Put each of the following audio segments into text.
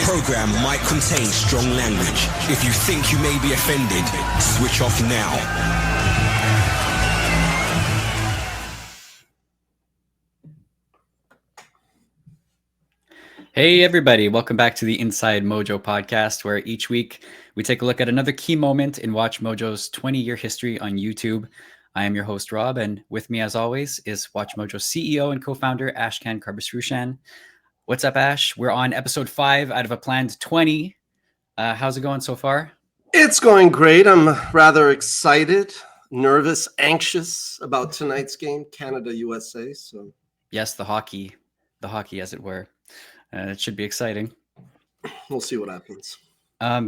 program might contain strong language. If you think you may be offended, switch off now. Hey everybody, welcome back to the Inside Mojo podcast, where each week we take a look at another key moment in WatchMojo's 20-year history on YouTube. I am your host, Rob, and with me as always is WatchMojo's CEO and co-founder, Ashkan Curation. What's up, Ash? We're on episode 5 out of a planned 20. How's it going so far? It's going great. I'm rather excited, nervous, anxious about tonight's game, Canada-USA. So yes, the hockey as it were. It should be exciting. We'll see what happens.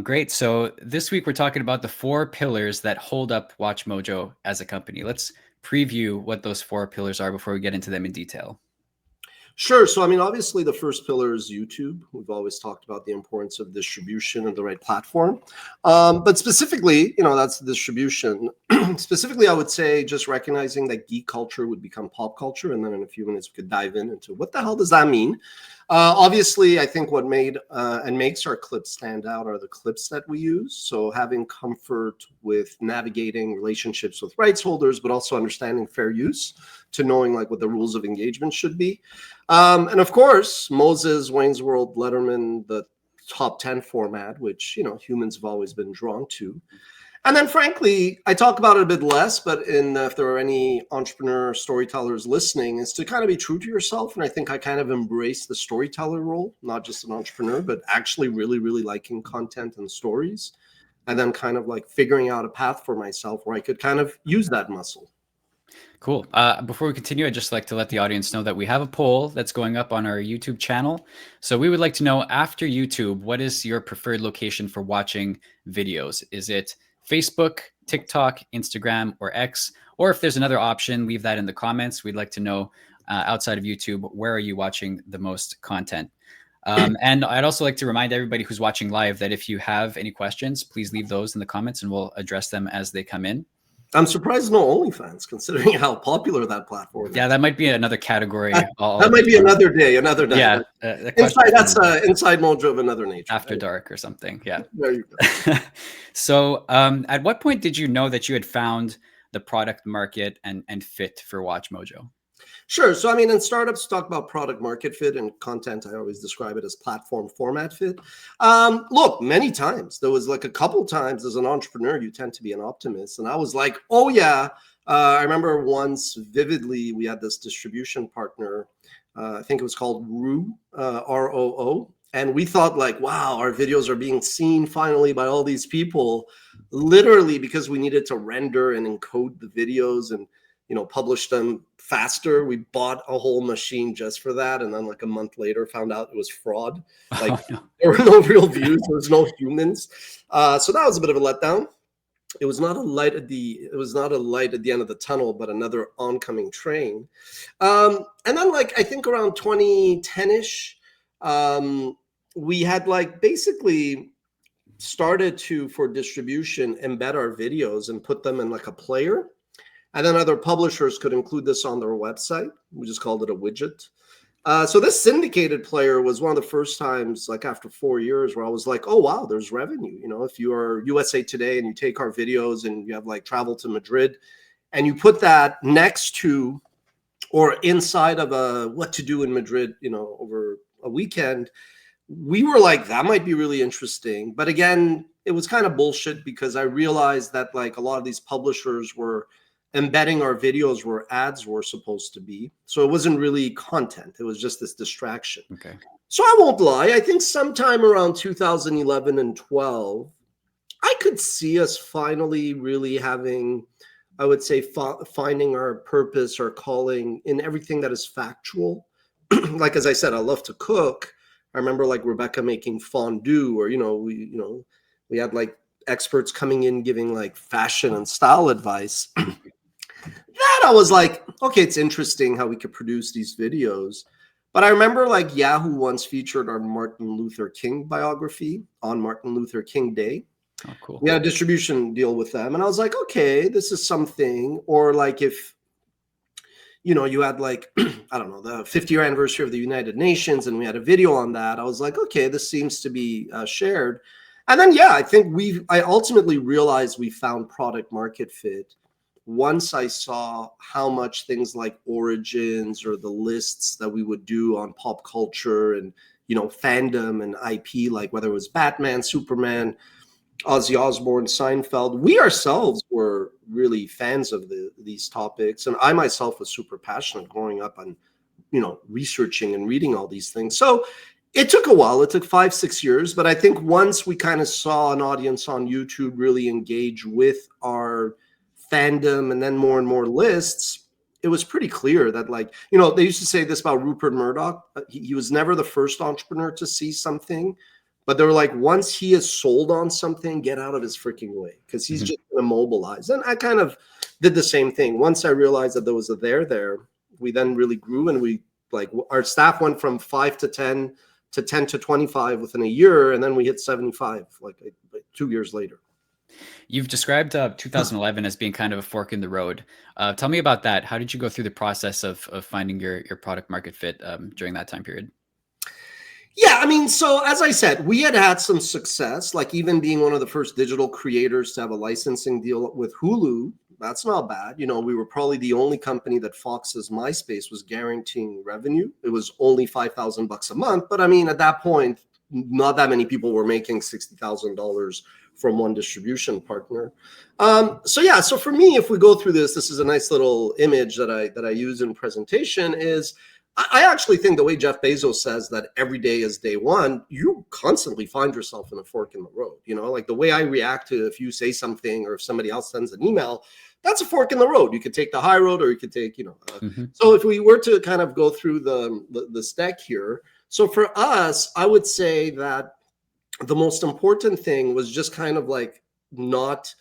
Great. So this week we're talking about the 4 pillars that hold up WatchMojo as a company. Let's preview what those 4 pillars are before we get into them in detail. Sure. So, I mean, obviously the first pillar is YouTube. We've always talked about the importance of distribution and the right platform. But specifically, that's the distribution. Specifically, I would say just recognizing that geek culture would become pop culture. And then in a few minutes, we could dive into what the hell does that mean? Obviously, I think what made and makes our clips stand out are the clips that we use. So having comfort with navigating relationships with rights holders, but also understanding fair use to knowing like what the rules of engagement should be. And of course, Moses, Wayne's World, Letterman, the top 10 format, which, humans have always been drawn to. And then frankly, I talk about it a bit less, but if there are any entrepreneur storytellers listening, is to kind of be true to yourself. And I think I kind of embrace the storyteller role, not just an entrepreneur, but actually really, really liking content and stories. And then kind of like figuring out a path for myself where I could kind of use that muscle. Cool. Before we continue, I'd just like to let the audience know that we have a poll that's going up on our YouTube channel. So we would like to know, after YouTube, what is your preferred location for watching videos? Is it Facebook, TikTok, Instagram, or X? Or if there's another option, leave that in the comments. We'd like to know, outside of YouTube, where are you watching the most content? And I'd also like to remind everybody who's watching live that if you have any questions, please leave those in the comments and we'll address them as they come in. I'm surprised no OnlyFans, considering how popular that platform is. Yeah, that might be another category. That might be another day. Yeah. That's Inside Mojo of another nature. After dark or something. Yeah. There you go. So at what point did you know that you had found the product market and fit for WatchMojo? Sure. So, I mean, in startups, talk about product market fit, and content, I always describe it as platform format fit. Look, many times, there was like a couple times as an entrepreneur, you tend to be an optimist. And I was like, oh, yeah. I remember once vividly, we had this distribution partner. I think it was called ROO, ROO. And we thought like, wow, our videos are being seen finally by all these people, literally because we needed to render and encode the videos and publish them faster. We bought a whole machine just for that. And then like a month later found out it was fraud. Like there were no real views. There was no humans. So that was a bit of a letdown. It was not a light at the end of the tunnel, but another oncoming train. And then like, I think around 2010-ish, we had like basically started to, for distribution, embed our videos and put them in like a player. And then other publishers could include this on their website. We just called it a widget. So this syndicated player was one of the first times, like after 4 years, where I was like, oh, wow, there's revenue. If you are USA Today and you take our videos and you have like travel to Madrid and you put that next to or inside of a what to do in Madrid, over a weekend, we were like, that might be really interesting. But again, it was kind of bullshit because I realized that like a lot of these publishers were embedding our videos where ads were supposed to be. So it wasn't really content. It was just this distraction. Okay. So I won't lie. I think sometime around 2011 and 12, I could see us finally really having, I would say, finding our purpose or calling in everything that is factual. Like, as I said, I love to cook. I remember like Rebecca making fondue, or, we had like experts coming in giving like fashion and style advice. That I was like, okay, it's interesting how we could produce these videos. But I remember like Yahoo once featured our Martin Luther King biography on Martin Luther King Day. Oh, cool. We had a distribution deal with them. And I was like, okay, this is something. Or like if you had like, I don't know, the 50-year anniversary of the United Nations, and we had a video on that. I was like, okay, this seems to be shared. And then, yeah, I think I ultimately realized we found product market fit once I saw how much things like origins or the lists that we would do on pop culture and, fandom and IP, like whether it was Batman, Superman, Ozzy Osbourne, Seinfeld, we ourselves were really fans of these topics. And I myself was super passionate growing up on, researching and reading all these things. So it took a while. It took 5-6 years. But I think once we kind of saw an audience on YouTube really engage with our fandom and then more and more lists, it was pretty clear that, like, they used to say this about Rupert Murdoch. He was never the first entrepreneur to see something. But they were like, once he is sold on something, get out of his freaking way, because he's just going to mobilize. And I kind of did the same thing. Once I realized that there was a there, we then really grew, and we, like, our staff went from 5 to 10 to 10 to 25 within a year. And then we hit 75, like 2 years later. You've described 2011 as being kind of a fork in the road. Tell me about that. How did you go through the process of finding your product market fit during that time period? Yeah, I mean, so as I said, we had some success, like even being one of the first digital creators to have a licensing deal with Hulu. That's not bad. We were probably the only company that Fox's MySpace was guaranteeing revenue. It was only $5,000 a month. But I mean, at that point, not that many people were making $60,000 from one distribution partner. So for me, if we go through this is a nice little image that I use in presentation. Is I actually think the way Jeff Bezos says that every day is day one, you constantly find yourself in a fork in the road. Like the way I react to if you say something or if somebody else sends an email, that's a fork in the road. You could take the high road, or you could take, So if we were to kind of go through the stack here, so for us, I would say that the most important thing was just kind of like not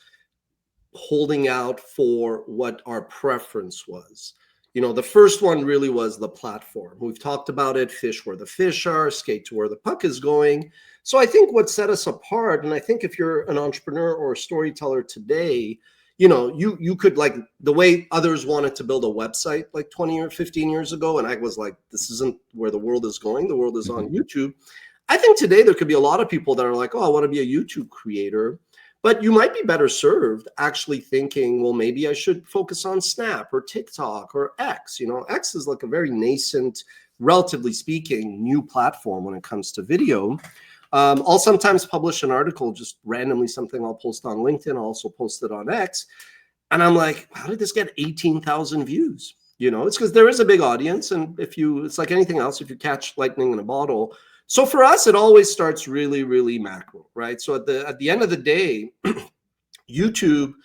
holding out for what our preference was. The first one really was the platform. We've talked about it, fish where the fish are, skate to where the puck is going. So I think what set us apart, and I think if you're an entrepreneur or a storyteller today, you could, like, the way others wanted to build a website like 20 or 15 years ago, and I was like, this isn't where the world is going. The world is on YouTube. I think today there could be a lot of people that are like, oh, I want to be a YouTube creator. But you might be better served actually thinking, well, maybe I should focus on Snap or TikTok or X. X is like a very nascent, relatively speaking, new platform when it comes to video. I'll sometimes publish an article, just randomly something I'll post on LinkedIn. I'll also post it on X. And I'm like, how did this get 18,000 views? It's because there is a big audience. And it's like anything else, if you catch lightning in a bottle. So for us, it always starts really, really macro, right? So at the end of the day, YouTube,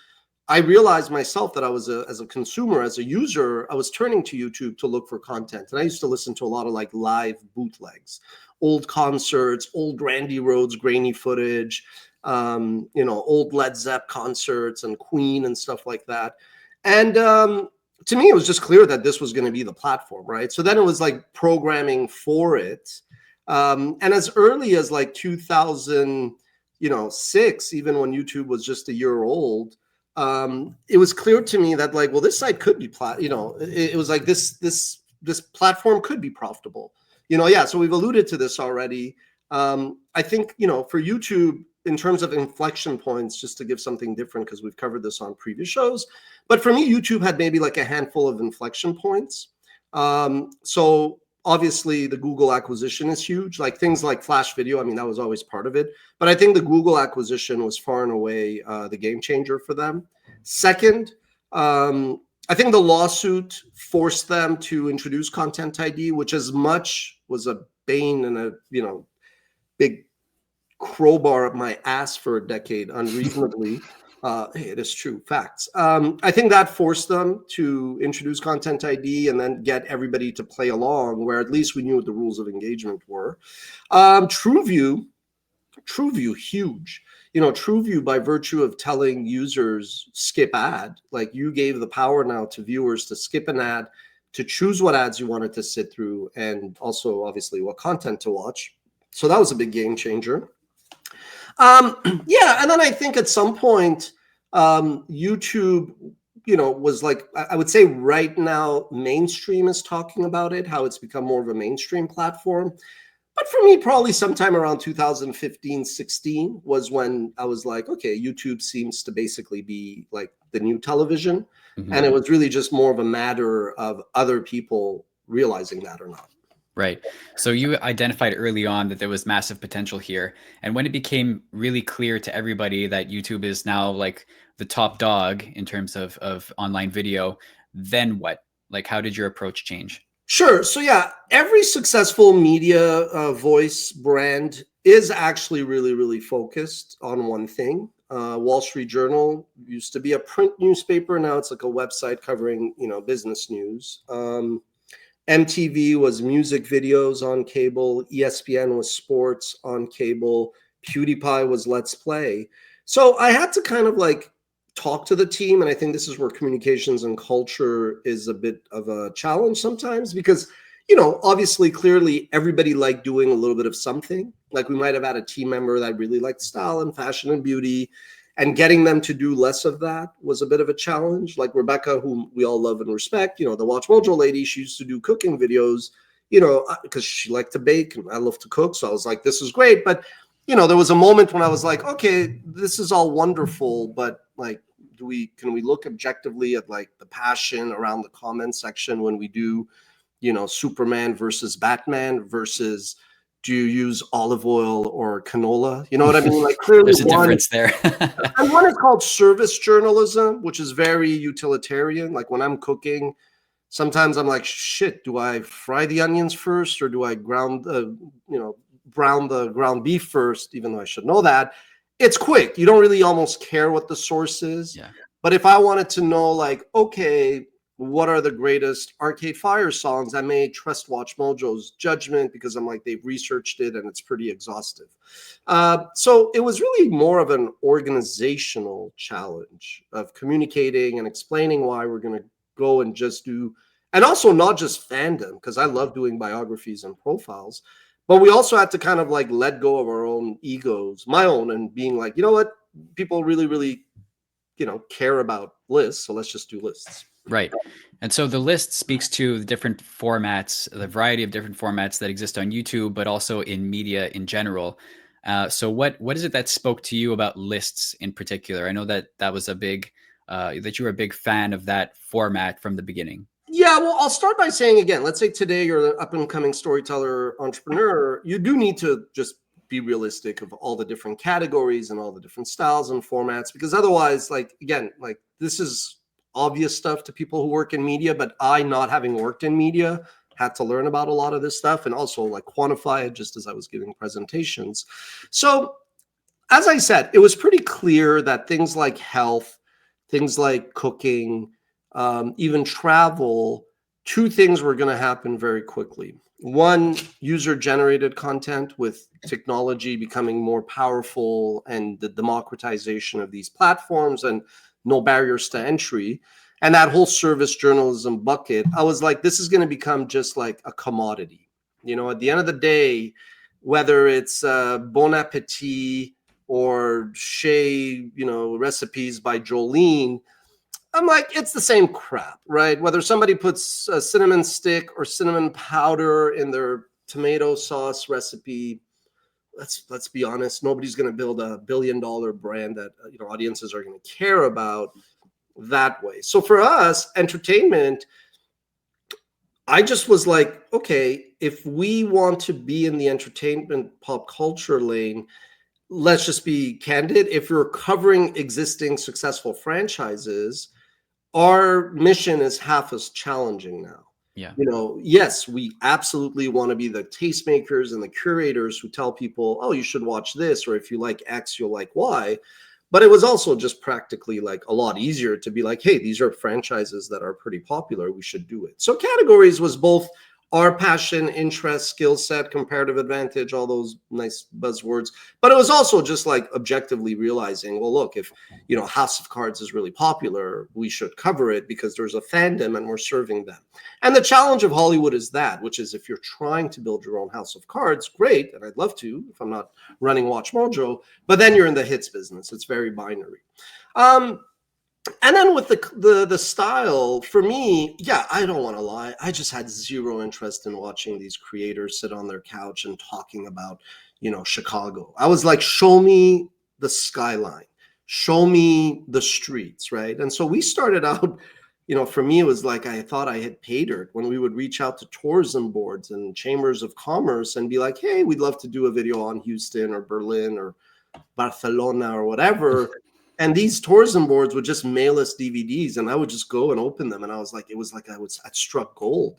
I realized myself that I was as a consumer, as a user, I was turning to YouTube to look for content. And I used to listen to a lot of like live bootlegs, old concerts, old Randy Rhoads grainy footage, old Led Zepp concerts and Queen and stuff like that. And to me, it was just clear that this was going to be the platform, right? So then it was like programming for it. And as early as like 2006, even when YouTube was just a year old, it was clear to me that, like, well, this site could be, it was like this platform could be profitable. So we've alluded to this already. I think, for YouTube, in terms of inflection points, just to give something different, because we've covered this on previous shows, but for me, YouTube had maybe like a handful of inflection points. So obviously, the Google acquisition is huge. Like things like Flash Video, I mean, that was always part of it. But I think the Google acquisition was far and away the game changer for them. Second, I think the lawsuit forced them to introduce Content ID, which as much was a bane and a big crowbar up my ass for a decade, unreasonably. Hey, it is true. Facts. I think that forced them to introduce Content ID and then get everybody to play along, where at least we knew what the rules of engagement were. TrueView, huge. TrueView, by virtue of telling users skip ad, like you gave the power now to viewers to skip an ad, to choose what ads you wanted to sit through, and also obviously what content to watch. So that was a big game changer. And then I think at some point, YouTube was like, I would say right now, mainstream is talking about it, how it's become more of a mainstream platform. But for me, probably sometime around 2015, 16 was when I was like, okay, YouTube seems to basically be like the new television. And it was really just more of a matter of other people realizing that or not. Right. So you identified early on that there was massive potential here. And when it became really clear to everybody that YouTube is now like the top dog in terms of online video, then what? Like, how did your approach change? Sure. So yeah, every successful media voice brand is actually really, really focused on one thing. Wall Street Journal used to be a print newspaper. Now it's like a website covering, business news. MTV was music videos on cable. ESPN was sports on cable. PewDiePie was Let's Play. So I had to kind of like talk to the team. And I think this is where communications and culture is a bit of a challenge sometimes because, obviously, clearly everybody liked doing a little bit of something. Like we might have had a team member that really liked style and fashion and beauty, and getting them to do less of that was a bit of a challenge. Like Rebecca, whom we all love and respect, the WatchMojo lady, she used to do cooking videos, because she liked to bake and I love to cook. So I was like, this is great. But, there was a moment when I was like, okay, this is all wonderful, but like, can we look objectively at like the passion around the comment section when we do, Superman versus Batman versus do you use olive oil or canola? You know what I mean? Like clearly There's a difference there. and one is called service journalism, which is very utilitarian. Like when I'm cooking, sometimes I'm like, shit, do I fry the onions first or do I brown the ground beef first, even though I should know that? It's quick. You don't really almost care what the source is. Yeah. But if I wanted to know, like, okay, what are the greatest Arcade Fire songs, I may trust WatchMojo's judgment because I'm like, they've researched it and it's pretty exhaustive. So it was really more of an organizational challenge of communicating and explaining why we're going to go and just do, and also not just fandom, because I love doing biographies and profiles, but we also had to kind of like let go of our own egos, my own, and being like, you know what, people really, really, care about lists. So let's just do lists. Right. And so the list speaks to the different formats, the variety of different formats that exist on YouTube, but also in media in general. So what is it that spoke to you about lists in particular? I know that was a big, that you were a big fan of that format from the beginning. Yeah, well, I'll start by saying again, let's say today you're an up-and-coming storyteller entrepreneur, you do need to just be realistic of all the different categories and all the different styles and formats, because otherwise, like, again, like this is obvious stuff to people who work in media, but I, not having worked in media, had to learn about a lot of this stuff and also like quantify it just as I was giving presentations. So as I said, it was pretty clear that things like health, things like cooking, even travel, two things were going to happen very quickly. One, user-generated content with technology becoming more powerful and the democratization of these platforms and no barriers to entry. And that whole service journalism bucket, I was like, this is going to become just like a commodity. At the end of the day, whether it's Bon Appetit or Shea, recipes by Jolene, I'm like, it's the same crap, right? Whether somebody puts a cinnamon stick or cinnamon powder in their tomato sauce recipe, let's be honest, nobody's going to build a $1 billion brand that audiences are going to care about that way. So for us, entertainment, I just was like, okay, if we want to be in the entertainment pop culture lane, let's just be candid. If you're covering existing successful franchises, our mission is half as challenging now. Yeah. Yes, we absolutely want to be the tastemakers and the curators who tell people, oh, you should watch this, or if you like X, you'll like Y. But it was also just practically like a lot easier to be like, hey, these are franchises that are pretty popular. We should do it. So categories was both our passion, interest, skill set, comparative advantage, all those nice buzzwords. But it was also just like objectively realizing, well, look, if, House of Cards is really popular, we should cover it because there's a fandom and we're serving them. And the challenge of Hollywood is that, which is if you're trying to build your own House of Cards, great. And I'd love to if I'm not running WatchMojo, but then you're in the hits business. It's very binary. And then with the style, for me, yeah, I don't want to lie. I just had zero interest in watching these creators sit on their couch and talking about, Chicago. I was like, show me the skyline, show me the streets, right? And so we started out, for me, it was like I thought I had paid her when we would reach out to tourism boards and chambers of commerce and be like, hey, we'd love to do a video on Houston or Berlin or Barcelona or whatever. And these tourism boards would just mail us DVDs and I would just go and open them. And I was like, it was like I'd struck gold.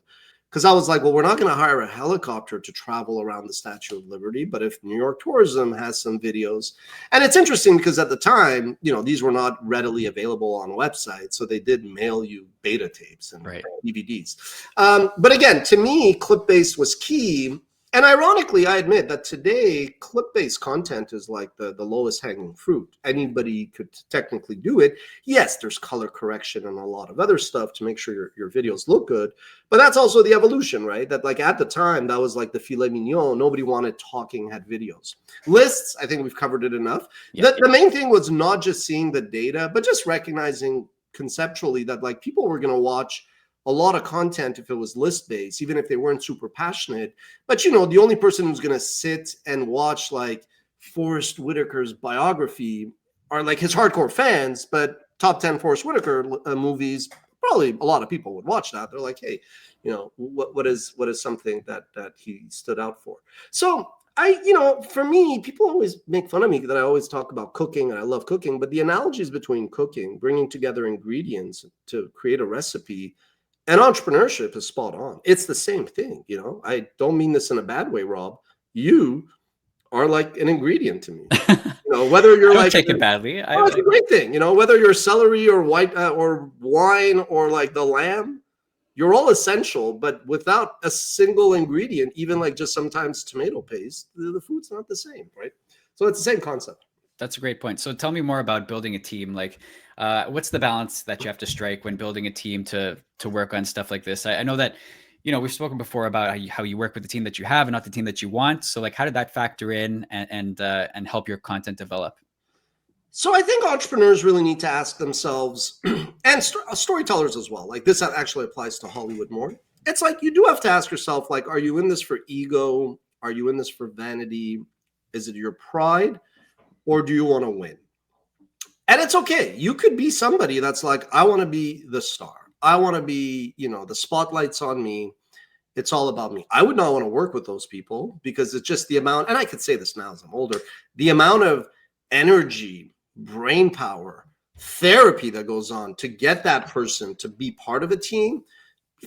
Because I was like, well, we're not going to hire a helicopter to travel around the Statue of Liberty. But if New York tourism has some videos, and it's interesting because at the time, these were not readily available on websites. So they did mail you beta tapes and DVDs. But again, to me, clip-based was key. And ironically, I admit that today, clip-based content is like the lowest hanging fruit. Anybody could technically do it. Yes, there's color correction and a lot of other stuff to make sure your videos look good. But that's also the evolution, right? That like at the time, that was like the filet mignon. Nobody wanted talking head videos. Lists, I think we've covered it enough. The main thing was not just seeing the data, but just recognizing conceptually that like people were going to watch a lot of content if it was list-based, even if they weren't super passionate. But, the only person who's going to sit and watch like Forrest Whitaker's biography are like his hardcore fans, but top 10 Forrest Whitaker movies, probably a lot of people would watch that. They're like, hey, what is something that he stood out for? So for me, people always make fun of me that I always talk about cooking and I love cooking, but the analogies between cooking, bringing together ingredients to create a recipe, and entrepreneurship is spot on. It's the same thing, I don't mean this in a bad way, Rob. You are like an ingredient to me. Whether you're I don't take it badly. It's a great thing. Whether you're celery or white or wine or like the lamb, you're all essential. But without a single ingredient, even like just sometimes tomato paste, the food's not the same, right? So it's the same concept. That's a great point. So tell me more about building a team. Like, what's the balance that you have to strike when building a team to work on stuff like this? I know that, we've spoken before about how you work with the team that you have and not the team that you want. So like, how did that factor in and help your content develop? So I think entrepreneurs really need to ask themselves, and storytellers as well, like this actually applies to Hollywood more. It's like, you do have to ask yourself, like, are you in this for ego? Are you in this for vanity? Is it your pride? Or do you want to win? And it's okay. You could be somebody that's like, I want to be the star. I want to be, the spotlight's on me. It's all about me. I would not want to work with those people because it's just the amount, and I could say this now as I'm older, the amount of energy, brain power, therapy that goes on to get that person to be part of a team.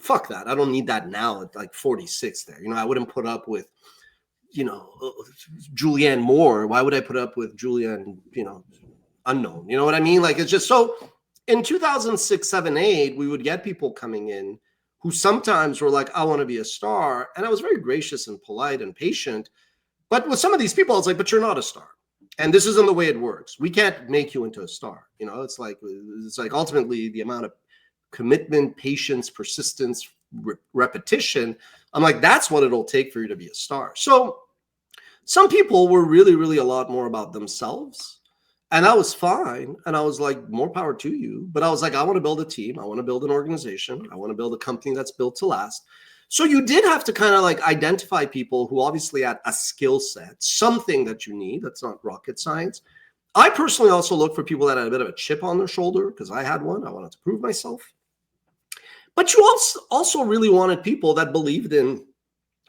Fuck that. I don't need that now at like 46 there. I wouldn't put up with, Julianne Moore. Why would I put up with Julianne, unknown? You know what I mean? Like, it's just so in 2006, 7, 8, we would get people coming in who sometimes were like, I want to be a star. And I was very gracious and polite and patient. But with some of these people, it's like, but you're not a star. And this isn't the way it works. We can't make you into a star. It's like ultimately the amount of commitment, patience, persistence, repetition. I'm like, that's what it'll take for you to be a star. So some people were really, really a lot more about themselves. And that was fine. And I was like, more power to you. But I was like, I want to build a team. I want to build an organization. I want to build a company that's built to last. So you did have to kind of like identify people who obviously had a skill set, something that you need. That's not rocket science. I personally also look for people that had a bit of a chip on their shoulder because I had one. I wanted to prove myself. But you also really wanted people that believed in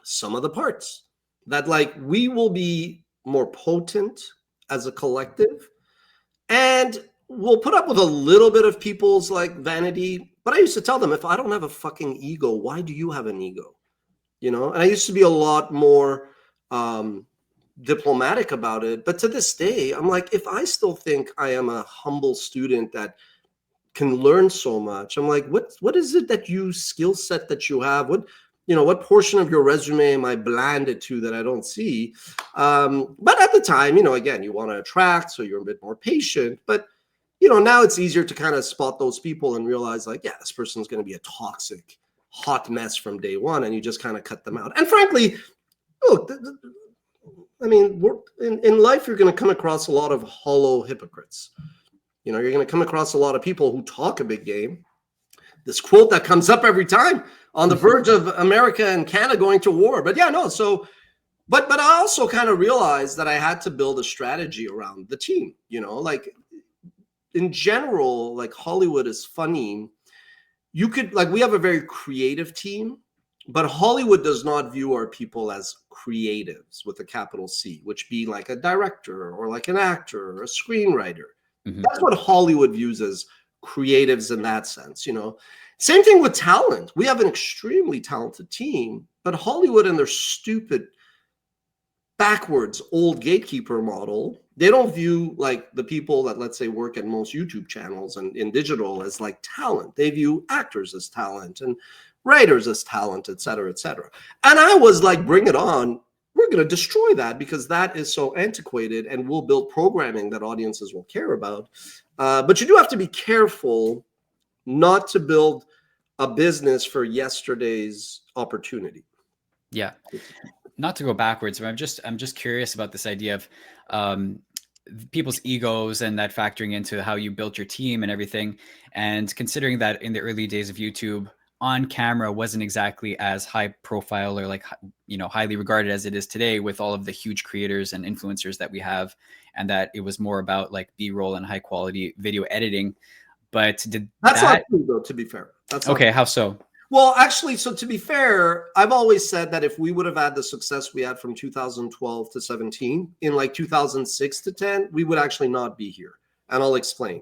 some of the parts, that like we will be more potent as a collective and we'll put up with a little bit of people's like vanity. But I used to tell them, if I don't have a fucking ego, why do you have an ego? And I used to be a lot more diplomatic about it. But to this day, I'm like, if I still think I am a humble student that can learn so much, I'm like, what is it that skill set that you have? What portion of your resume am I blanded to that I don't see? But at the time, again, you want to attract, so you're a bit more patient. But, now it's easier to kind of spot those people and realize like, yeah, this person's going to be a toxic, hot mess from day one. And you just kind of cut them out. And frankly, look, in life, you're going to come across a lot of hollow hypocrites. You know, you're going to come across a lot of people who talk a big game. This quote that comes up every time, on the verge of America and Canada going to war. But yeah, no. So, but I also kind of realized that I had to build a strategy around the team. You know, like in general, like Hollywood is funny. You could, like, we have a very creative team, but Hollywood does not view our people as creatives with a capital C, which be like a director or like an actor or a screenwriter. That's what Hollywood views as creatives in that sense, you know. Same thing with talent. We have an extremely talented team, but Hollywood and their stupid, backwards, old gatekeeper model, they don't view like the people that, let's say, work at most YouTube channels and in digital as like talent. They view actors as talent and writers as talent, et cetera, et cetera. And I was like, bring it on. We're going to destroy that because that is so antiquated, and we'll build programming that audiences will care about. But you do have to be careful not to build a business for yesterday's opportunity. Yeah. Not to go backwards, but I'm just curious about this idea of people's egos and that factoring into how you built your team and everything. And considering that in the early days of YouTube, on camera wasn't exactly as high profile or like, you know, highly regarded as it is today with all of the huge creators and influencers that we have, and that it was more about like B-roll and high quality video editing. But that's not true, though, to be fair. That's okay. How so? Well, actually, so to be fair, I've always said that if we would have had the success we had from 2012 to 17 in like 2006 to 10, we would actually not be here. And I'll explain.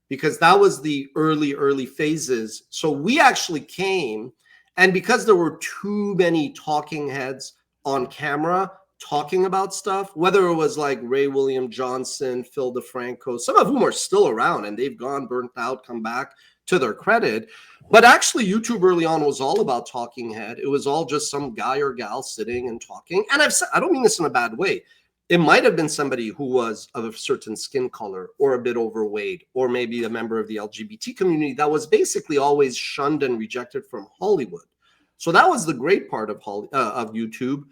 Because that was the early phases. So we actually came, and because there were too many talking heads on camera talking about stuff, whether it was like Ray William Johnson, Phil DeFranco, some of whom are still around and they've gone burnt out, come back to their credit. But actually YouTube early on was all about talking head. It was all just some guy or gal sitting and talking. And I don't mean this in a bad way. It might have been somebody who was of a certain skin color or a bit overweight, or maybe a member of the LGBT community that was basically always shunned and rejected from Hollywood. So that was the great part of YouTube,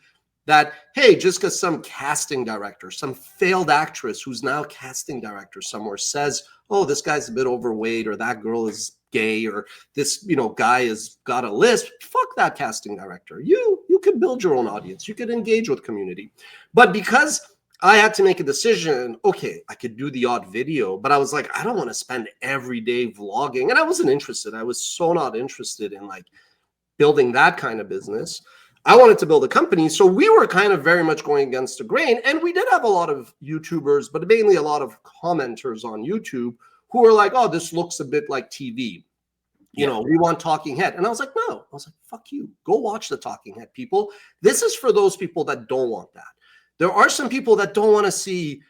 that, hey, just because some casting director, some failed actress who's now casting director somewhere says, oh, this guy's a bit overweight, or that girl is gay, or this, you know, guy has got a lisp, fuck that casting director. You could build your own audience. You could engage with community. But because I had to make a decision, okay, I could do the odd video, but I was like, I don't want to spend every day vlogging. And I wasn't interested. I was so not interested in like building that kind of business. I wanted to build a company. So we were kind of very much going against the grain. And we did have a lot of YouTubers, but mainly a lot of commenters on YouTube who were like, oh, this looks a bit like TV. You know, we want talking head. And I was like, no. I was like, fuck you. Go watch the talking head, people. This is for those people that don't want that. There are some people that don't want to see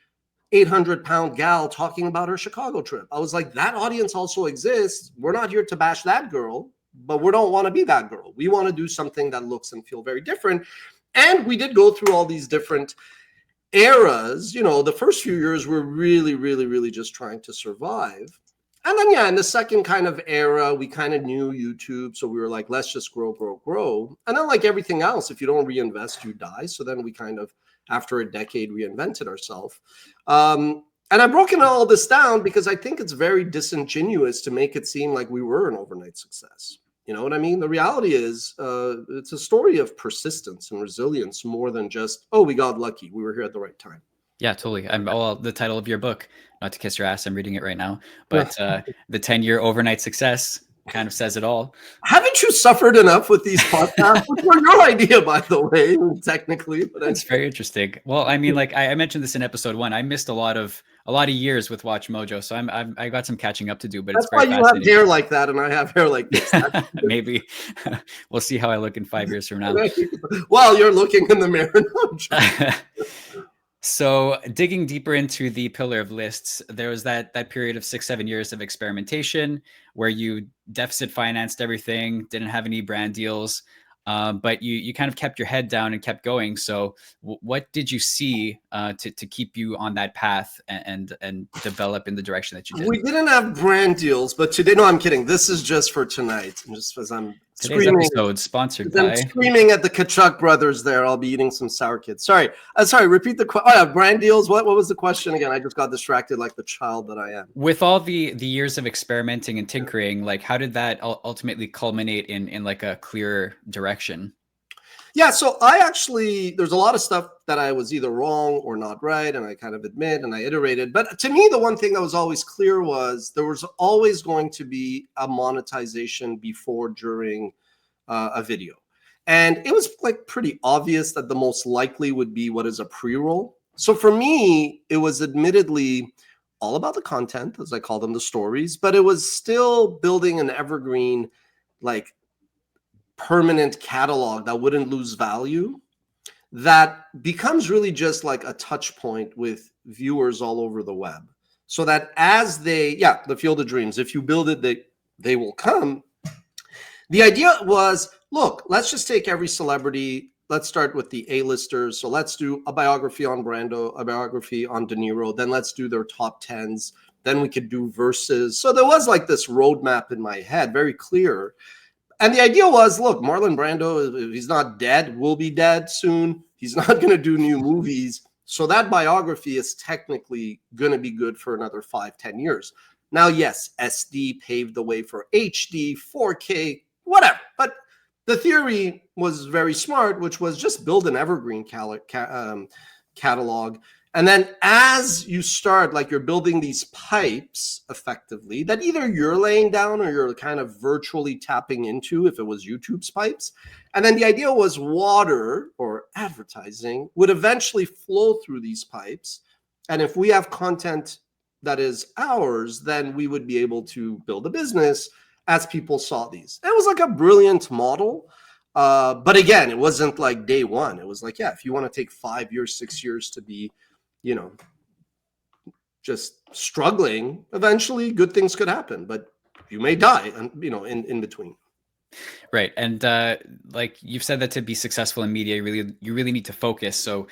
800-pound gal talking about her Chicago trip. I was like, that audience also exists. We're not here to bash that girl, but we don't want to be that girl. We want to do something that looks and feel very different. And we did go through all these different eras. You know, the first few years were really just trying to survive. And then, yeah, in the second kind of era, we kind of knew YouTube. So we were like, let's just grow. And then like everything else, if you don't reinvest, you die. So then we kind of, after a decade, reinvented ourselves. And I've broken all this down because I think it's very disingenuous to make it seem like we were an overnight success. You know what I mean? The reality is it's a story of persistence and resilience more than just, oh, we got lucky. We were here at the right time. Yeah, totally. Well, the title of your book, not to kiss your ass, I'm reading it right now, but the 10-year overnight success kind of says it all. Haven't you suffered enough with these podcasts? Which were your idea, by the way, technically. But it's very interesting. Well, I mean, like I mentioned this in episode 1, I missed a lot of years with WatchMojo, so I got some catching up to do. But that's it's very why you have hair like that, and I have hair like this. Maybe we'll see how I look in 5 years from now. While you're looking in the mirror. So digging deeper into the pillar of lists, there was that period of 6-7 years of experimentation where you deficit financed everything, didn't have any brand deals, but you kind of kept your head down and kept going. So what did you see to keep you on that path and develop in the direction that you did? We didn't have brand deals, but today, no, I'm kidding. This is just for tonight. Just because I'm Today's Screaming. episode sponsored I'm by. screaming at the Kachuk brothers there. I'll be eating some sour kids. Sorry. Repeat the question. Oh, yeah, brand deals. What was the question again? I just got distracted like the child that I am. With all the years of experimenting and tinkering, like how did that ultimately culminate in like a clearer direction? Yeah, so there's a lot of stuff that I was either wrong or not right, and I kind of admit, and I iterated. But to me, the one thing that was always clear was there was always going to be a monetization before, during a video. And it was like pretty obvious that the most likely would be what is a pre-roll. So for me, it was admittedly all about the content, as I call them, the stories, but it was still building an evergreen, like permanent catalog that wouldn't lose value, that becomes really just like a touch point with viewers all over the web. So that as the field of dreams, if you build it, they will come. The idea was, look, let's just take every celebrity. Let's start with the A-listers. So let's do a biography on Brando, a biography on De Niro. Then let's do their top 10s. Then we could do verses. So there was like this roadmap in my head, very clear. And the idea was, look, Marlon Brando, if he's not dead, will be dead soon. He's not going to do new movies. So that biography is technically going to be good for another 5-10 years. Now, yes, SD paved the way for HD, 4K, whatever. But the theory was very smart, which was just build an evergreen catalog. And then as you start, like you're building these pipes effectively that either you're laying down or you're kind of virtually tapping into, if it was YouTube's pipes. And then the idea was water or advertising would eventually flow through these pipes. And if we have content that is ours, then we would be able to build a business as people saw these. It was like a brilliant model. But again, it wasn't like day one. It was like, yeah, if you want to take 5 years, 6 years to be, just struggling, eventually good things could happen, but you may die, in between. Right. And like you've said that to be successful in media, you really need to focus. So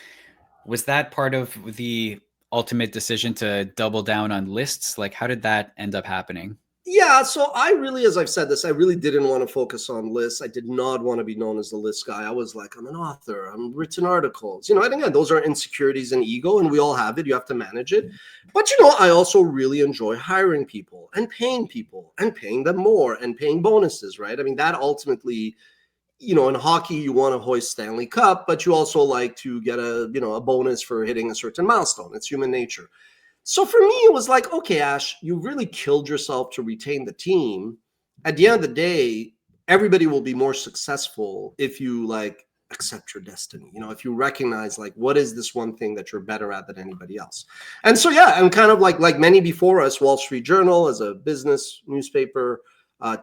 was that part of the ultimate decision to double down on lists? Like how did that end up happening? Yeah, so I really, as I've said this, I really didn't want to focus on lists. I did not want to be known as the list guy. I was like, I'm an author, I'm written articles. And again, those are insecurities and ego, and we all have it. You have to manage it. But, I also really enjoy hiring people and paying them more and paying bonuses, right? I mean, that ultimately, in hockey, you want to hoist Stanley Cup, but you also like to get a bonus for hitting a certain milestone. It's human nature. So for me, it was like, okay, Ash, you really killed yourself to retain the team. At the end of the day, everybody will be more successful if you like accept your destiny. If you recognize like, what is this one thing that you're better at than anybody else? And so, yeah, I'm kind of like many before us, Wall Street Journal as a business newspaper,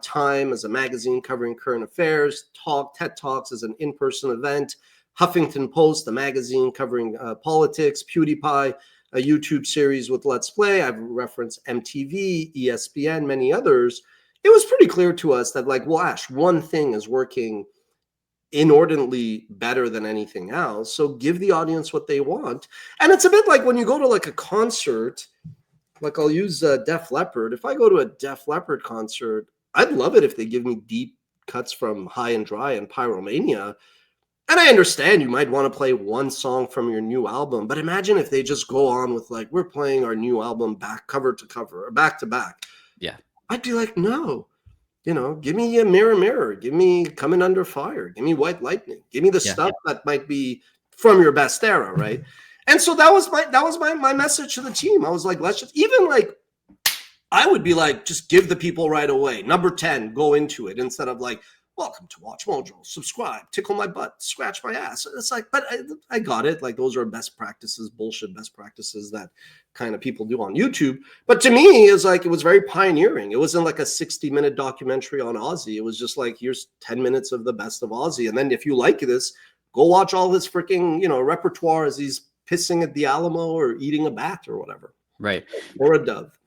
Time as a magazine covering current affairs, TED Talks as an in-person event, Huffington Post, a magazine covering politics, PewDiePie, a YouTube series with Let's Play. I've referenced MTV, ESPN, many others. It was pretty clear to us that like, well, Ash, one thing is working inordinately better than anything else. So give the audience what they want. And it's a bit like when you go to like a concert, like I'll use Def Leppard. If I go to a Def Leppard concert, I'd love it if they give me deep cuts from High and Dry and Pyromania. And I understand you might want to play one song from your new album, but imagine if they just go on with like, we're playing our new album back cover to cover or back to back. Yeah. I'd be like, no, give me a Mirror Mirror, give me Coming Under Fire, give me White Lightning, give me the stuff that might be from your best era, right? And so that was my message to the team. I was like, let's just, even like, I would be like, just give the people right away. Number 10, go into it instead of like, welcome to WatchMojo, subscribe, tickle my butt, scratch my ass. It's like, but I got it. Like those are best practices, bullshit best practices that kind of people do on YouTube. But to me, it was very pioneering. It wasn't like a 60-minute documentary on Ozzy. It was just like, here's 10 minutes of the best of Ozzy. And then if you like this, go watch all his freaking, repertoire as he's pissing at the Alamo or eating a bat or whatever. Right. Or a dove.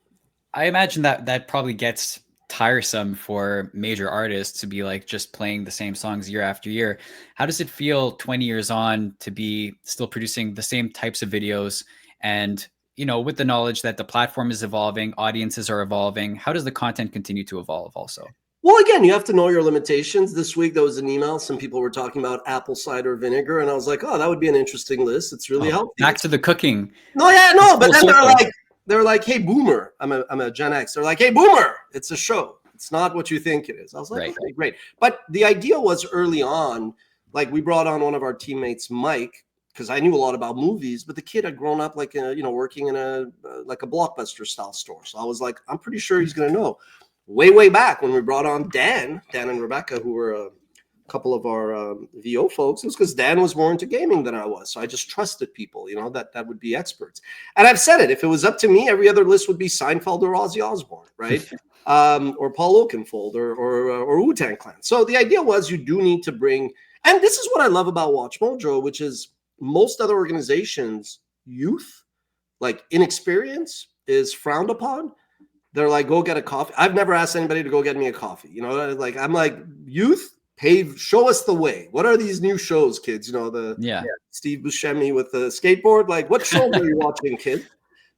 I imagine that probably gets tiresome for major artists to be like just playing the same songs year after year. How does it feel 20 years on to be still producing the same types of videos and, with the knowledge that the platform is evolving, audiences are evolving? How does the content continue to evolve also? Well, again, you have to know your limitations. This week, there was an email. Some people were talking about apple cider vinegar, and I was like, "Oh, that would be an interesting list. It's really healthy." Back to the cooking. No, yeah, no, but then circle. they're like, "Hey, Boomer, I'm a Gen X." They're like, "Hey, Boomer, it's a show. It's not what you think it is." I was like, Right. "Okay, great." But the idea was early on, like we brought on one of our teammates, Mike, because I knew a lot about movies, but the kid had grown up like working in a like a Blockbuster style store. So I was like, I'm pretty sure he's going to know. Way back when we brought on Dan and Rebecca, who were a couple of our VO folks, it was because Dan was more into gaming than I was. So I just trusted people, that would be experts. And I've said it, if it was up to me, every other list would be Seinfeld or Ozzy Osbourne, right? Or Paul Oakenfold or Wu-Tang Clan. So the idea was you do need to bring, and this is what I love about WatchMojo, which is most other organizations, youth, like inexperience is frowned upon. They're like, go get a coffee. I've never asked anybody to go get me a coffee. Like I'm like, youth, show us the way. What are these new shows, kids? Steve Buscemi with the skateboard. Like, what shows are you watching, kid?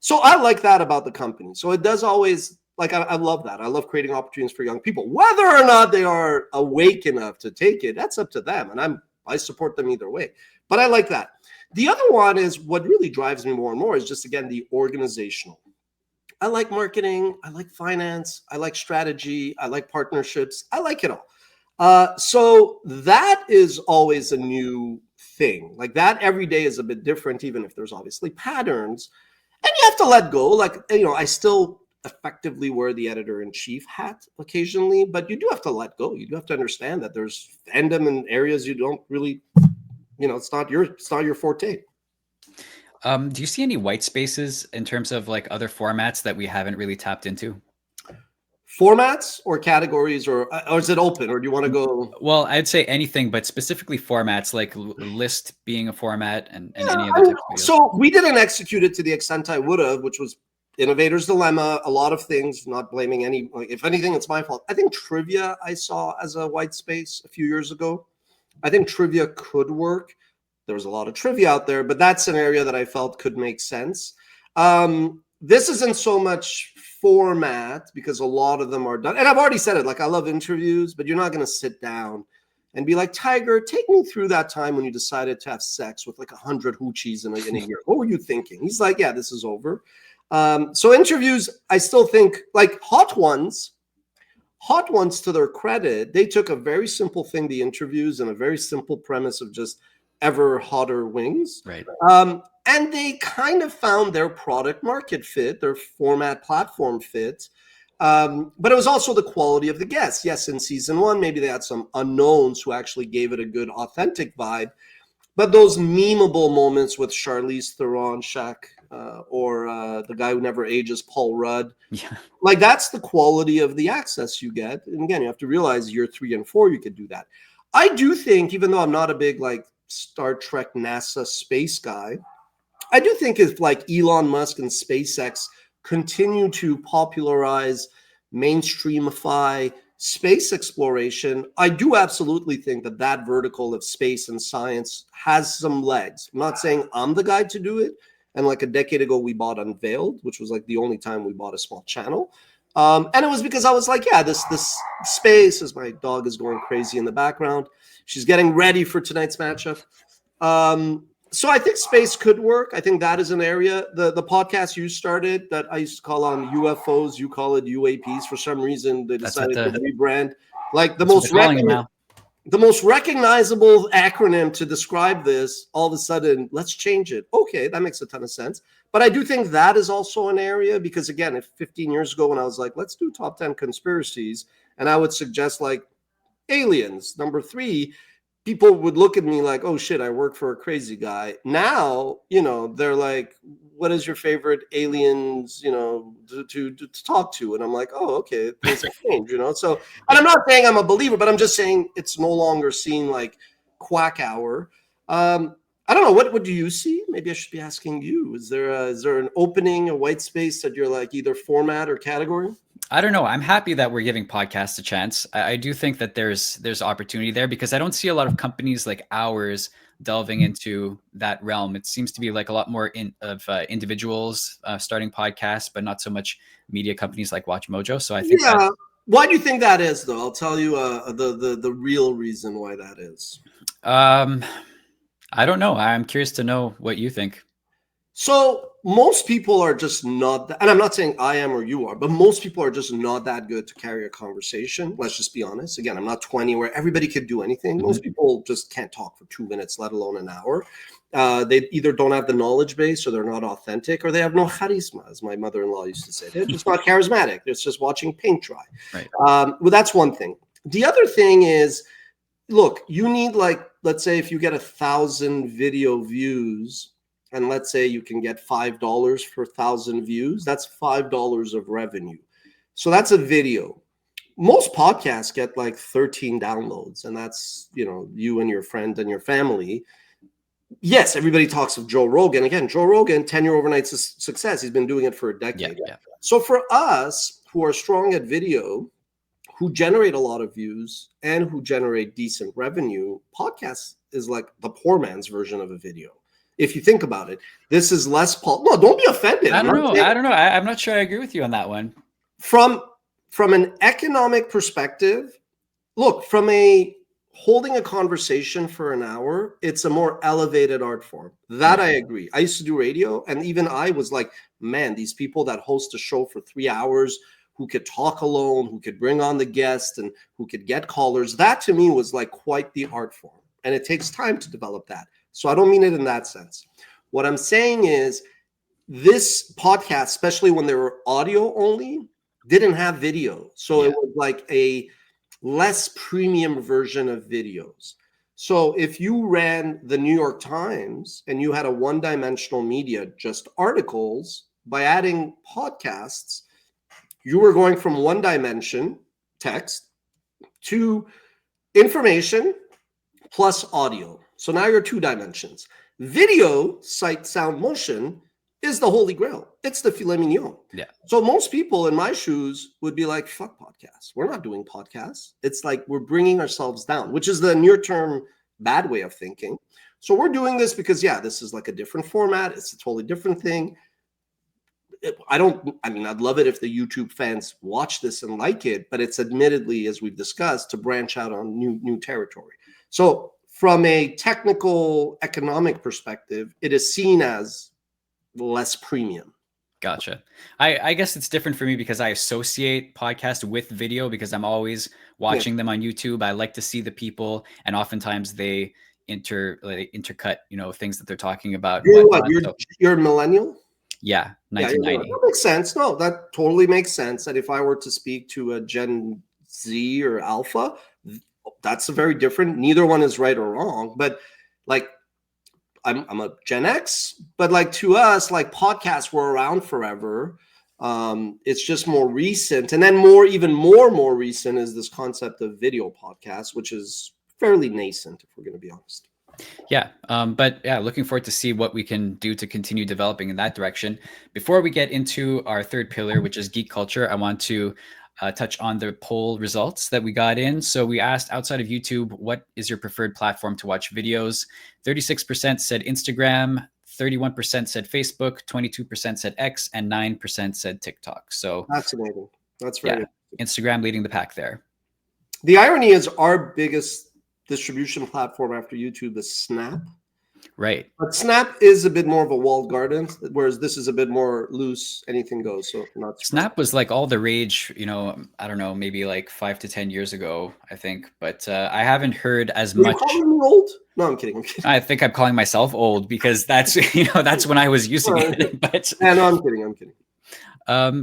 So I like that about the company. So it does always, like, I love that. I love creating opportunities for young people. Whether or not they are awake enough to take it, that's up to them. And I support them either way. But I like that. The other one is what really drives me more and more is just, again, the organizational. I like marketing. I like finance. I like strategy. I like partnerships. I like it all. So that is always a new thing. Like that every day is a bit different, even if there's obviously patterns. And you have to let go. Like, I still effectively wear the editor-in-chief hat occasionally, but you do have to let go. You do have to understand that there's fandom in areas you don't really, it's not your forte. Do you see any white spaces in terms of like other formats that we haven't really tapped into? Formats or categories, or is it open, or do you want to go? Well, I'd say anything, but specifically formats, like list being a format and any other type of videos. So we didn't execute it to the extent I would have, which was Innovator's Dilemma, a lot of things, not blaming any, like, if anything, it's my fault. I think trivia I saw as a white space a few years ago. I think trivia could work. There was a lot of trivia out there, but that's an area that I felt could make sense. This isn't so much format because a lot of them are done. And I've already said it, like I love interviews, but you're not going to sit down and be like, Tiger, take me through that time when you decided to have sex with like 100 hoochies in a year. What were you thinking? He's like, yeah, this is over. So interviews, I still think like Hot Ones, to their credit, they took a very simple thing, the interviews, and a very simple premise of just ever hotter wings. Right. And they kind of found their product market fit, their format platform fit. But it was also the quality of the guests. Yes, in season one, maybe they had some unknowns who actually gave it a good, authentic vibe. But those memeable moments with Charlize Theron, Shaq, or the guy who never ages, Paul Rudd, like that's the quality of the access you get. And again, you have to realize year 3 and 4, you could do that. I do think, even though I'm not a big like Star Trek, NASA space guy, I do think if like Elon Musk and SpaceX continue to popularize, mainstreamify space exploration, I do absolutely think that vertical of space and science has some legs. I'm not saying I'm the guy to do it. And like a decade ago, we bought Unveiled, which was like the only time we bought a small channel. And it was because I was like, yeah, this space, as my dog is going crazy in the background, she's getting ready for tonight's matchup. So I think space could work. I think that is an area. The podcast you started that I used to call on UFOs, you call it UAPs. For some reason, they decided to rebrand. Like the most recognizable acronym to describe this, all of a sudden, let's change it. Okay, that makes a ton of sense. But I do think that is also an area because, again, if 15 years ago when I was like, let's do top 10 conspiracies, and I would suggest like aliens, number 3, people would look at me like, oh shit, I work for a crazy guy. Now, they're like, what is your favorite aliens, to talk to? And I'm like, oh, okay, things have changed, So, and I'm not saying I'm a believer, but I'm just saying it's no longer seen like quack hour. I don't know. What do you see? Maybe I should be asking you. Is there an opening, a white space that you're like either format or category? I don't know. I'm happy that we're giving podcasts a chance. I do think that there's opportunity there because I don't see a lot of companies like ours delving into that realm. It seems to be like a lot more individuals starting podcasts, but not so much media companies like WatchMojo. So I think Why do you think that is, though? I'll tell you the real reason why that is. I don't know. I'm curious to know what you think. So most people are just not that, and I'm not saying I am or you are, but most people are just not that good to carry a conversation. Let's just be honest. Again, I'm not 20 where everybody could do anything. Most people just can't talk for 2 minutes, let alone an hour. They either don't have the knowledge base, or they're not authentic, or they have no charisma, as my mother-in-law used to say. They're just not charismatic. It's just watching paint dry. Right. Well, that's one thing. The other thing is, look, you need, like, let's say if you get 1,000 video views, and let's say you can get $5 for 1,000 views, that's $5 of revenue. So that's a video. Most podcasts get like 13 downloads, and that's, you and your friend and your family. Yes, everybody talks of Joe Rogan. Again, Joe Rogan, 10-year overnight success. He's been doing it for a decade. Yeah. So for us who are strong at video, who generate a lot of views and who generate decent revenue, podcast is like the poor man's version of a video. If you think about it, this is less. No, don't be offended. I don't know. I'm not sure I agree with you on that one. From an economic perspective, look, from holding a conversation for an hour, it's a more elevated art form. That I agree. I used to do radio, and even I was like, man, these people that host a show for 3 hours, who could talk alone, who could bring on the guest, and who could get callers, that to me was like quite the art form. And it takes time to develop that. So I don't mean it in that sense. What I'm saying is this podcast, especially when they were audio only, didn't have video. So it was like a less premium version of videos. So if you ran the New York Times and you had a one-dimensional media, just articles, by adding podcasts, you were going from one dimension, text, to information plus audio. So now you're 2 dimensions. Video, sight, sound, motion is the holy grail. It's the filet mignon. Yeah. So most people in my shoes would be like, fuck podcasts. We're not doing podcasts. It's like we're bringing ourselves down, which is the near-term bad way of thinking. So we're doing this because, this is like a different format. It's a totally different thing. I'd love it if the YouTube fans watch this and like it, but it's admittedly, as we've discussed, to branch out on new territory. So from a technical economic perspective, it is seen as less premium. Gotcha. I guess it's different for me because I associate podcast with video because I'm always watching them on YouTube. I like to see the people, and oftentimes they intercut, things that they're talking about. You're a millennial? Yeah, 1990. That makes sense. No, that totally makes sense. That if I were to speak to a Gen Z or Alpha, that's a very different. Neither one is right or wrong, but like I'm a Gen X, but like to us, like podcasts were around forever. It's just more recent, and then even more recent is this concept of video podcasts, which is fairly nascent, if we're going to be honest. Yeah. Looking forward to see what we can do to continue developing in that direction. Before we get into our third pillar, which is geek culture, I want to touch on the poll results that we got in. So we asked, outside of YouTube, what is your preferred platform to watch videos? 36% said Instagram, 31% said Facebook, 22% said X, and 9% said TikTok. So fascinating. That's very Instagram leading the pack there. The irony is our biggest distribution platform after YouTube is Snap. Right. But Snap is a bit more of a walled garden, whereas this is a bit more loose, anything goes. So not Snap was like all the rage, I don't know, maybe like 5 to 10 years ago, I think. But I haven't heard as much. Are you calling me old? No, I'm kidding. I think I'm calling myself old because that's, that's when I was using it. But no, I'm kidding.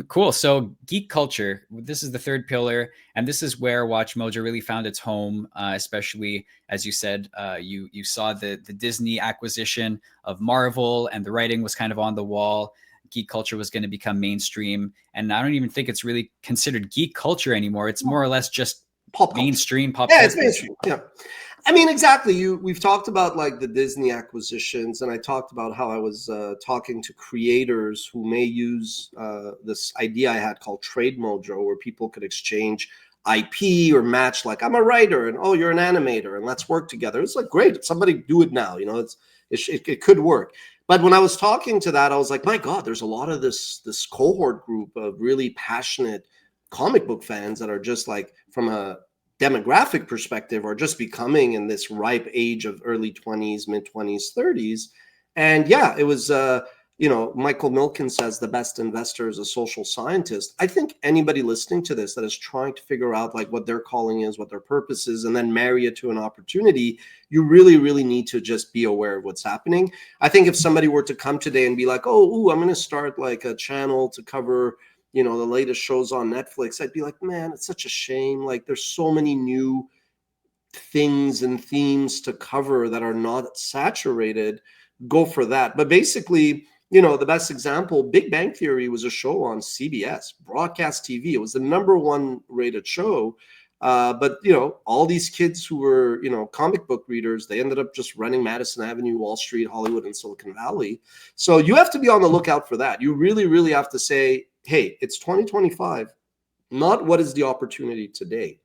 Cool. So geek culture, this is the third pillar, and this is where WatchMojo really found its home, especially as you said, you saw the Disney acquisition of Marvel, and the writing was kind of on the wall. Geek culture was going to become mainstream, and I don't even think it's really considered geek culture anymore. It's more or less just mainstream pop culture. It's mainstream. Yeah. I mean, exactly. We've talked about like the Disney acquisitions, and I talked about how I was talking to creators who may use this idea I had called Trade Mojo, where people could exchange IP or match, like, I'm a writer and you're an animator and let's work together. It's like, great, somebody do it now. It could work. But when I was talking to that, I was like, my God, there's a lot of this cohort group of really passionate comic book fans that are just like, from a demographic perspective, are just becoming in this ripe age of early 20s, mid 20s, 30s. And yeah, it was, Michael Milken says the best investor is a social scientist. I think anybody listening to this that is trying to figure out like what their calling is, what their purpose is, and then marry it to an opportunity, you really, really need to just be aware of what's happening. I think if somebody were to come today and be like, I'm going to start like a channel to cover, the latest shows on Netflix, I'd be like, man, it's such a shame. Like there's so many new things and themes to cover that are not saturated. Go for that. But basically, the best example, Big Bang Theory was a show on CBS, broadcast TV. It was the #1 rated show. But all these kids who were, comic book readers, they ended up just running Madison Avenue, Wall Street, Hollywood, and Silicon Valley. So you have to be on the lookout for that. You really, really have to say, hey, it's 2025, not what is the opportunity today.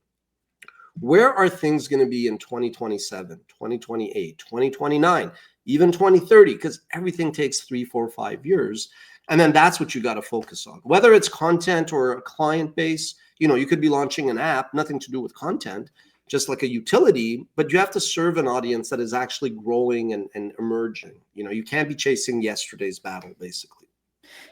Where are things going to be in 2027, 2028, 2029, even 2030? Because everything takes 3, 4, 5 years. And then that's what you got to focus on. Whether it's content or a client base, you could be launching an app, nothing to do with content, just like a utility, but you have to serve an audience that is actually growing and emerging. You can't be chasing yesterday's battle, basically.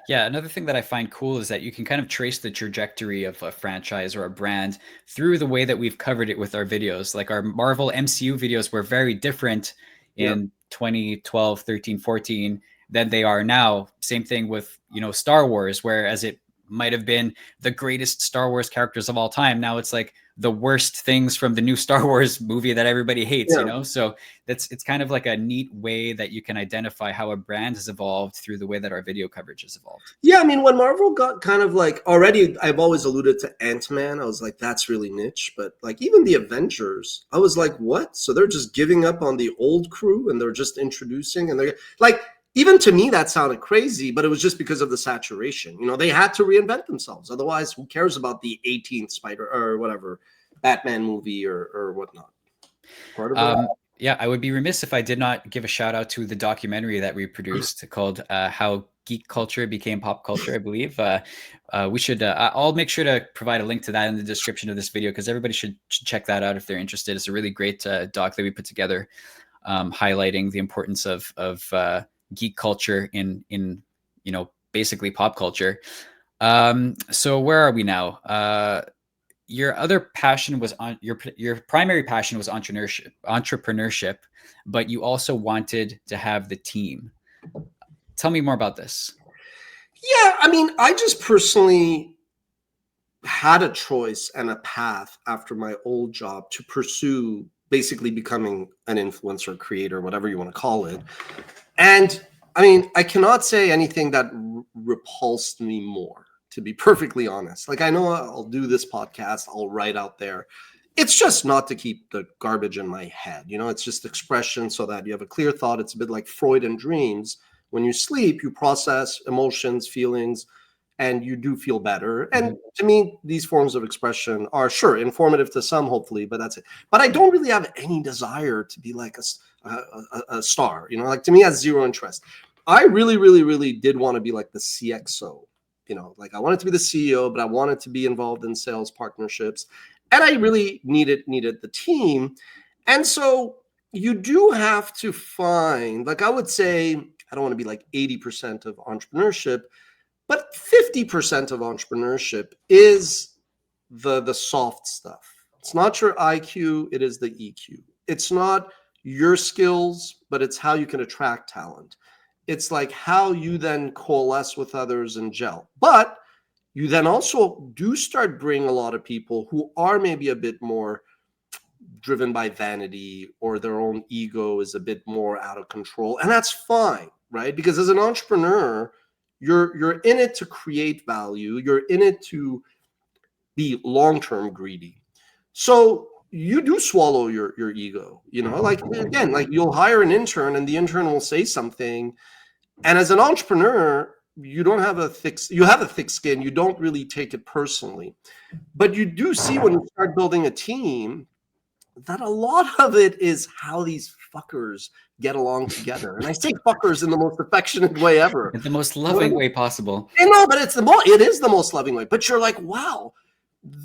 Yeah, another thing that I find cool is that you can kind of trace the trajectory of a franchise or a brand through the way that we've covered it with our videos. Like our Marvel MCU videos were very different in 2012, 13, 14 than they are now. Same thing with, Star Wars, whereas it might have been the greatest Star Wars characters of all time. Now it's like the worst things from the new Star Wars movie that everybody hates, So it's kind of like a neat way that you can identify how a brand has evolved through the way that our video coverage has evolved. Yeah, I mean, when Marvel got kind of like, already, I've always alluded to Ant-Man. I was like, that's really niche. But like even the Avengers, I was like, what? So they're just giving up on the old crew and they're just introducing, and they're like, even to me, that sounded crazy, but it was just because of the saturation. They had to reinvent themselves. Otherwise, who cares about the 18th Spider or whatever Batman movie or whatnot? Yeah, I would be remiss if I did not give a shout out to the documentary that we produced called How Geek Culture Became Pop Culture, I believe. We should, I'll make sure to provide a link to that in the description of this video because everybody should check that out if they're interested. It's a really great doc that we put together highlighting the importance of geek culture in basically pop culture. So where are we now? Your other passion was on your primary passion was entrepreneurship, but you also wanted to have the team. Tell me more about this. Yeah, I mean, I just personally had a choice and a path after my old job to pursue basically becoming an influencer, creator, whatever you want to call it. And I mean, I cannot say anything that repulsed me more, to be perfectly honest. Like, I know I'll do this podcast, I'll write out there. It's just not to keep the garbage in my head. It's just expression so that you have a clear thought. It's a bit like Freud and dreams. When you sleep, you process emotions, feelings, and you do feel better. And to me, these forms of expression are, sure, informative to some, hopefully, but that's it. But I don't really have any desire to be like a star. Like, to me, that's zero interest. I really, really, really did want to be like the CXO. Like I wanted to be the CEO, but I wanted to be involved in sales partnerships. And I really needed the team. And so you do have to find, like, I would say, I don't want to be like 80% of entrepreneurship, but 50% of entrepreneurship is the soft stuff. It's not your IQ, it is the EQ. It's not your skills, but it's how you can attract talent. It's like how you then coalesce with others and gel. But you then also do start bringing a lot of people who are maybe a bit more driven by vanity, or their own ego is a bit more out of control. And that's fine, right? Because as an entrepreneur, you're in it to create value. You're in it to be long-term greedy. So you do swallow your ego, like, again, like you'll hire an intern and the intern will say something. And as an entrepreneur, you have a thick skin. You don't really take it personally, but you do see when you start building a team that a lot of it is how these fuckers get along together. And I say fuckers in the most affectionate way ever. In the most loving way possible. And no, but it is the most loving way. But you're like, wow,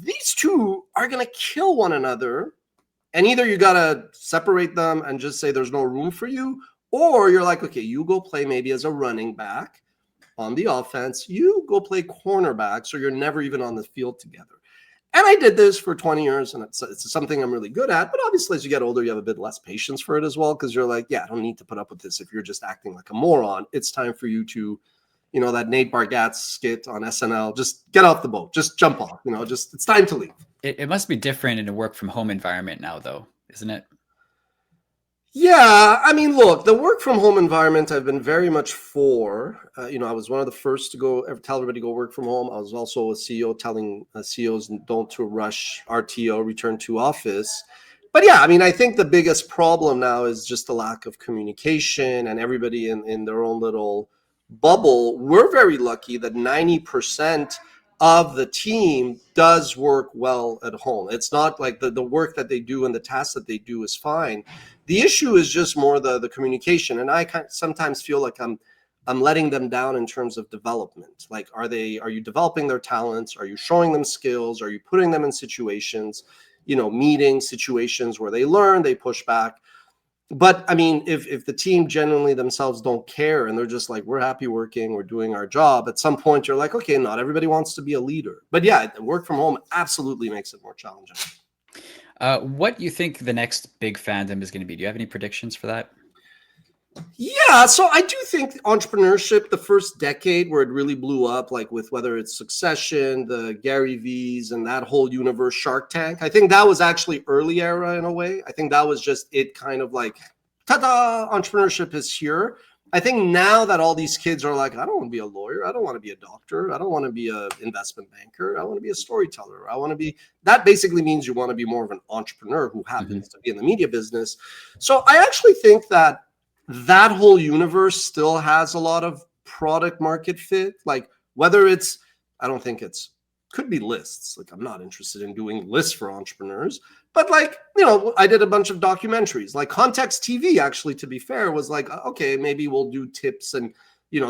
these two are going to kill one another. And either you got to separate them and just say there's no room for you, or you're like, okay, you go play maybe as a running back on the offense, you go play cornerback, so you're never even on the field together. And I did this for 20 years, and it's something I'm really good at. But obviously, as you get older, you have a bit less patience for it as well, because you're like, yeah, I don't need to put up with this if you're just acting like a moron. It's time for you to, that Nate Bargatze skit on SNL, just get off the boat, just jump off, just it's time to leave. It must be different in a work from home environment now, though, isn't it? Yeah, I mean, look, the work from home environment I've been very much for. I was one of the first to tell everybody to go work from home. I was also a CEO telling CEOs don't to rush RTO, return to office. But yeah, I mean, I think the biggest problem now is just the lack of communication and everybody in their own little bubble. We're very lucky that 90% of the team does work well at home. It's not like the work that they do and the tasks that they do is fine. The issue is just more the communication. And I sometimes feel like I'm letting them down in terms of development. Like, are you developing their talents? Are you showing them skills? Are you putting them in situations, meeting situations where they learn, they push back? But I mean, if the team genuinely themselves don't care and they're just like, we're happy working, we're doing our job, at some point you're like, okay, not everybody wants to be a leader. But yeah, work from home absolutely makes it more challenging. What do you think the next big fandom is going to be? Do you have any predictions for that? Yeah, so I do think entrepreneurship, the first decade where it really blew up, like with whether it's Succession, the Gary V's, and that whole universe, Shark Tank, I think that was actually early era in a way. I think that was just it kind of like, ta-da, entrepreneurship is here. I think now that all these kids are like, I don't want to be a lawyer. I don't want to be a doctor. I don't want to be an investment banker. I want to be a storyteller. That basically means you want to be more of an entrepreneur who happens to be in the media business. So I actually think that whole universe still has a lot of product market fit. Like whether could be lists. Like I'm not interested in doing lists for entrepreneurs, but like, I did a bunch of documentaries, like Context TV, actually, to be fair, was like, okay, maybe we'll do tips and,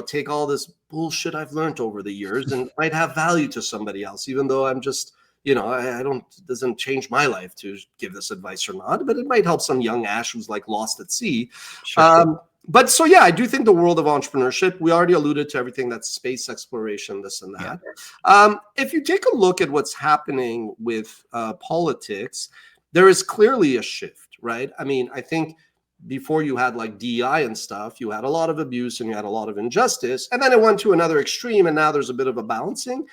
take all this bullshit I've learned over the years and it might have value to somebody else, even though I'm just, it doesn't change my life to give this advice or not, but it might help some young Ash who's like lost at sea. Sure. But so, yeah, I do think the world of entrepreneurship, we already alluded to everything that's space exploration, this and that. Yeah. If you take a look at what's happening with politics, there is clearly a shift, right? I mean, I think before you had like DEI and stuff, you had a lot of abuse and you had a lot of injustice, and then it went to another extreme, and now there's a bit of a balancing.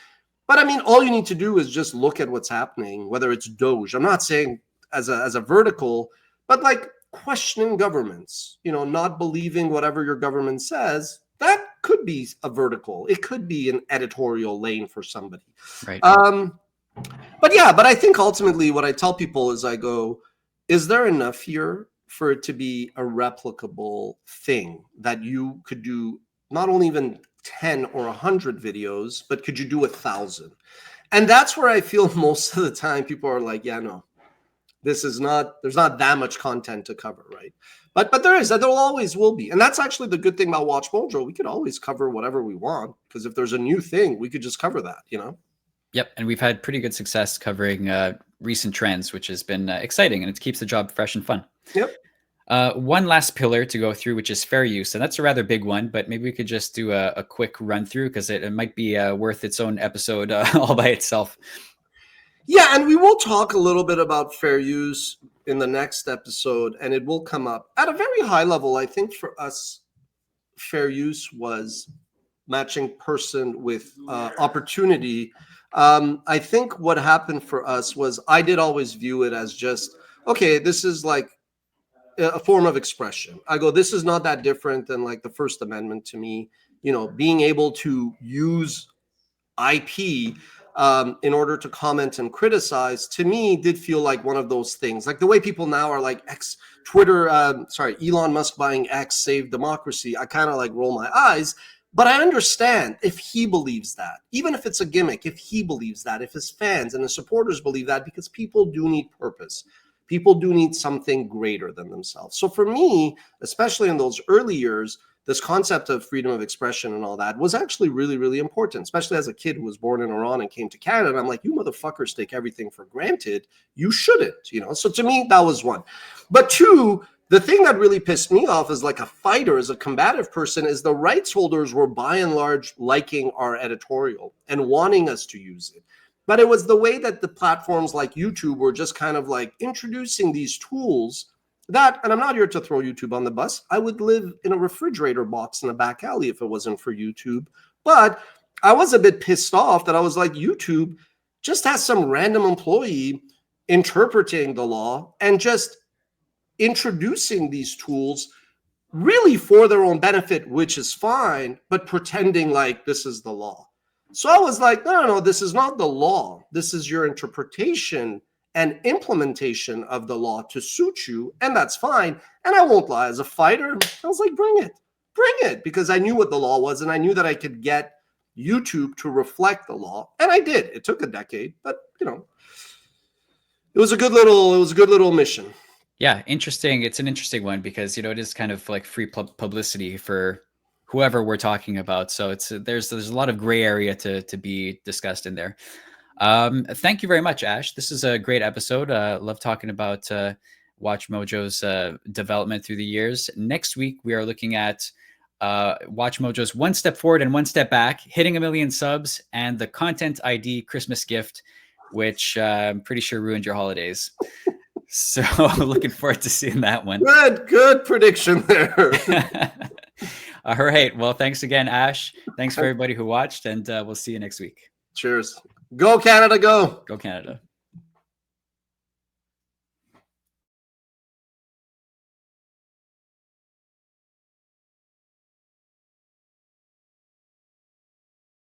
But I mean, all you need to do is just look at what's happening, whether it's Doge. I'm not saying as a vertical, but like questioning governments, not believing whatever your government says, that could be a vertical. It could be an editorial lane for somebody. Right. But I think ultimately what I tell people is I go, is there enough here for it to be a replicable thing that you could do not only even 10 or 100 videos, but could you do 1,000? And that's where I feel most of the time people are like, yeah, no, there's not that much content to cover, right? But there always will be. And that's actually the good thing about WatchMojo. We could always cover whatever we want, because if there's a new thing, we could just cover that, Yep. And we've had pretty good success covering recent trends, which has been exciting, and it keeps the job fresh and fun. Yep. One last pillar to go through, which is fair use. And that's a rather big one, but maybe we could just do a quick run through, because it might be worth its own episode all by itself. Yeah, and we will talk a little bit about fair use in the next episode, and it will come up at a very high level. I think for us, fair use was matching person with opportunity. I think what happened for us was I did always view it as just, okay, this is like a form of expression. I go, this is not that different than like the First Amendment to me, being able to use IP in order to comment and criticize, to me, did feel like one of those things. Like the way people now are like Elon Musk buying X saved democracy. I kind of like roll my eyes, but I understand if he believes that, even if it's a gimmick, if he believes that, if his fans and his supporters believe that, because people do need purpose. People do need something greater than themselves. So for me, especially in those early years, this concept of freedom of expression and all that was actually really, really important, especially as a kid who was born in Iran and came to Canada. I'm like, you motherfuckers take everything for granted. You shouldn't, you know? So to me, that was one. But two, the thing that really pissed me off as like a fighter, as a combative person, is the rights holders were by and large liking our editorial and wanting us to use it. But it was the way that the platforms like YouTube were just kind of like introducing these tools that, and I'm not here to throw YouTube on the bus, I would live in a refrigerator box in a back alley if it wasn't for YouTube. But I was a bit pissed off that I was like, YouTube just has some random employee interpreting the law and just introducing these tools really for their own benefit, which is fine, but pretending like this is the law. So I was like, no, this is not the law. This is your interpretation and implementation of the law to suit you, and that's fine. And I won't lie, as a fighter, I was like, bring it, because I knew what the law was, and I knew that I could get YouTube to reflect the law, and I did. It took a decade, but you know, it was a good little mission. Yeah, interesting. It's an interesting one because, you know, it is kind of like free publicity for whoever we're talking about. So there's a lot of gray area to be discussed in there. Thank you very much, Ash. This is a great episode. Love talking about WatchMojo's development through the years. Next week, we are looking at WatchMojo's one step forward and one step back, hitting 1 million subs, and the Content ID Christmas gift, which I'm pretty sure ruined your holidays. So looking forward to seeing that one. Good prediction there. All right. Well, thanks again, Ash. Thanks for everybody who watched, and we'll see you next week. Cheers. Go Canada, go. Go Canada.